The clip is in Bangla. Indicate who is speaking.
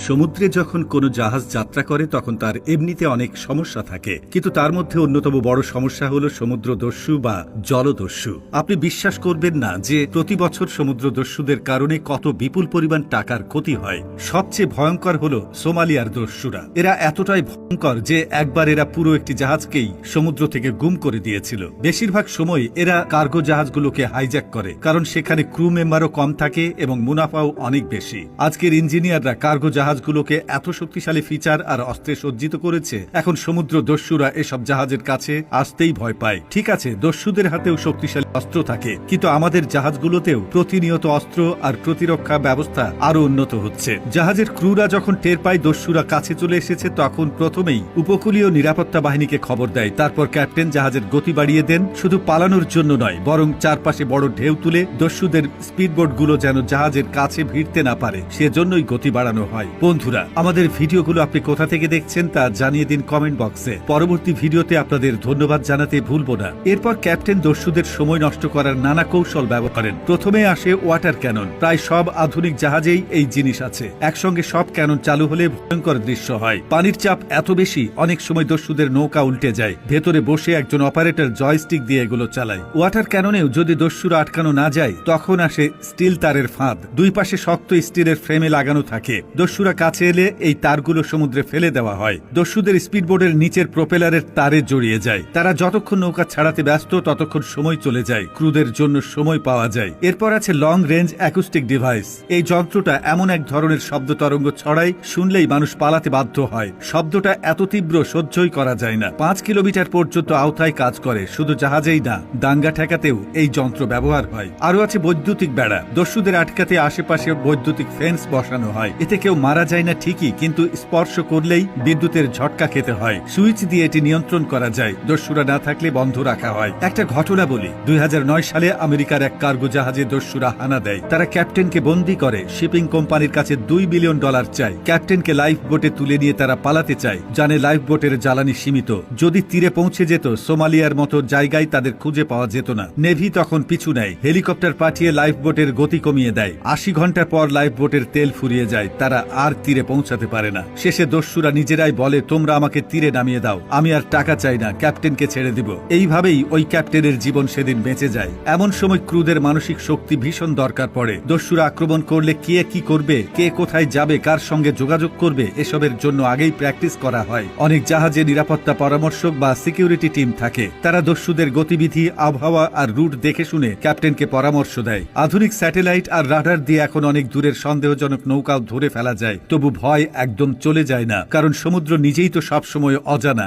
Speaker 1: সমুদ্রে যখন কোনো জাহাজ যাত্রা করে তখন তার এমনিতে অনেক সমস্যা থাকে, কিন্তু তার মধ্যে অন্যতম বড় সমস্যা হল সমুদ্রদস্যু বা জলদস্যু। আপনি বিশ্বাস করবেন না যে প্রতি বছর সমুদ্রদস্যুদের কারণে কত বিপুল পরিমাণ টাকার ক্ষতি হয়। সবচেয়ে ভয়ঙ্কর হল সোমালিয়ার দস্যুরা। এরা এতটাই ভয়ঙ্কর যে একবার এরা পুরো একটি জাহাজকেই সমুদ্র থেকে গুম করে দিয়েছিল। বেশিরভাগ সময় এরা কার্গো জাহাজগুলোকে হাইজ্যাক করে, কারণ সেখানে ক্রু মেম্বারও কম থাকে এবং মুনাফাও অনেক বেশি। আজকের ইঞ্জিনিয়াররা কার্গো জাহাজগুলোকে এত শক্তিশালী ফিচার আর অস্ত্রে সজ্জিত করেছে, এখন সমুদ্র দস্যুরা এসব জাহাজের কাছে আসতেই ভয় পায়। ঠিক আছে, দস্যুদের হাতেও শক্তিশালী অস্ত্র থাকে, কিন্তু আমাদের জাহাজগুলোতেও প্রতিনিয়ত অস্ত্র আর প্রতিরক্ষা ব্যবস্থা আরো উন্নত হচ্ছে। জাহাজের ক্রুরা যখন টের পায় দস্যুরা কাছে চলে এসেছে, তখন প্রথমেই উপকূলীয় নিরাপত্তা বাহিনীকে খবর দেয়। তারপর ক্যাপ্টেন জাহাজের গতি বাড়িয়ে দেন, শুধু পালানোর জন্য নয়, বরং চারপাশে বড় ঢেউ তুলে দস্যুদের স্পিডবোটগুলো যেন জাহাজের কাছে ভিড়তে না পারে সেজন্যই গতি বাড়ানো হয়। বন্ধুরা, আমাদের ভিডিওগুলো আপনি কোথা থেকে দেখছেন তা জানিয়ে দিন কমেন্ট বক্সে। পরবর্তী ভিডিওতে আপনাদের ধন্যবাদ জানাতে ভুলবো না। এরপর ক্যাপ্টেন দস্যুদের সময় নষ্ট করার নানা কৌশল ব্যবহার করেন। প্রথমে আসে ওয়াটার ক্যানন। প্রায় সব আধুনিক জাহাজেই এই জিনিস আছে। একসঙ্গে সব ক্যানন চালু হলে ভয়ঙ্কর দৃশ্য হয়। পানির চাপ এত বেশি, অনেক সময় দস্যুদের নৌকা উল্টে যায়। ভেতরে বসে একজন অপারেটর জয়স্টিক দিয়ে এগুলো চালায়। ওয়াটার ক্যাননেও যদি দস্যুরা আটকানো না যায়, তখন আসে স্টিল তারের ফাঁদ। দুই পাশে শক্ত স্টিলের ফ্রেমে লাগানো থাকে। দস্যুরা কাছে এলে এই তারগুলো সমুদ্রে ফেলে দেওয়া হয়। দস্যুদের স্পিডবোটের নিচের প্রোপেলারের তারে জড়িয়ে যায়। তারা যতক্ষণ নৌকা ছাড়াতে ব্যস্ত ততক্ষণ সময় চলে যায়, ক্রুদের জন্য সময় পাওয়া যায়। এরপর আছে লং রেঞ্জ অ্যাকুস্টিক ডিভাইস। এই যন্ত্রটা এমন এক ধরনের শব্দ তরঙ্গ ছড়ায়, শুনলেই মানুষ পালাতে বাধ্য হয়। শব্দটা এত তীব্র সহ্যই করা যায় না। 5 কিলোমিটার পর্যন্ত আওতায় কাজ করে। শুধু জাহাজেই না, দাঙ্গা ঠেকাতেও এই যন্ত্র ব্যবহার হয়। আরো আছে বৈদ্যুতিক বেড়া। দস্যুদের আটকাতে আশেপাশে বৈদ্যুতিক ফেন্স বসানো হয়। এতে কেউ মারা যায় না ঠিকই, কিন্তু স্পর্শ করলেই বিদ্যুতের ঝটকা খেতে হয়। সুইচ দিয়ে এটি নিয়ন্ত্রণ করা যায়। দস্যুরা না থাকলে বন্ধ রাখা হয়। একটা ঘটনা বলি, 2009 সালে আমেরিকার এক কার্গো জাহাজে দস্যুরা হানা দেয়। তারা ক্যাপ্টেনকে বন্দী করে। শিপিং কোম্পানির কাছে $2 বিলিয়ন চায়। ক্যাপ্টেনকে লাইফ বোটে তুলে নিয়ে তারা পালাতে চায়। জানে লাইফ বোটের জ্বালানি সীমিত। যদি তীরে পৌঁছে যেত, সোমালিয়ার মতো জায়গায় তাদের খুঁজে পাওয়া যেত না। নেভি তখন পিছু নেয়। হেলিকপ্টার পাঠিয়ে লাইফ বোটের গতি কমিয়ে দেয়। 80 ঘন্টা পর লাইফ বোটের তেল ফুরিয়ে যায়। তারা আর তীরে পৌঁছাতে পারে না। শেষে দস্যুরা নিজেরাই বলে, তোমরা আমাকে তীরে নামিয়ে দাও, আমি আর টাকা চাই না, ক্যাপ্টেনকে ছেড়ে দিব। এইভাবেই ওই ক্যাপ্টেনের জীবন সেদিন বেঁচে যায়। এমন সময় ক্রুদের মানসিক শক্তি ভীষণ দরকার পড়ে। দস্যুরা আক্রমণ করলে কে কি করবে, কে কোথায় যাবে, কার সঙ্গে যোগাযোগ করবে, এসবের জন্য আগেই প্র্যাকটিস করা হয়। অনেক জাহাজে নিরাপত্তা পরামর্শক বা সিকিউরিটি টিম থাকে। তারা দস্যুদের গতিবিধি, আবহাওয়া আর রুট দেখে শুনে ক্যাপ্টেনকে পরামর্শ দেয়। আধুনিক স্যাটেলাইট আর রাডার দিয়ে এখন অনেক দূরের সন্দেহজনক নৌকাও ধরে ফেলা যায়। তবু ভয় একদম চলে যায় না, কারণ সমুদ্র নিজেই তো সবসময় অজানা।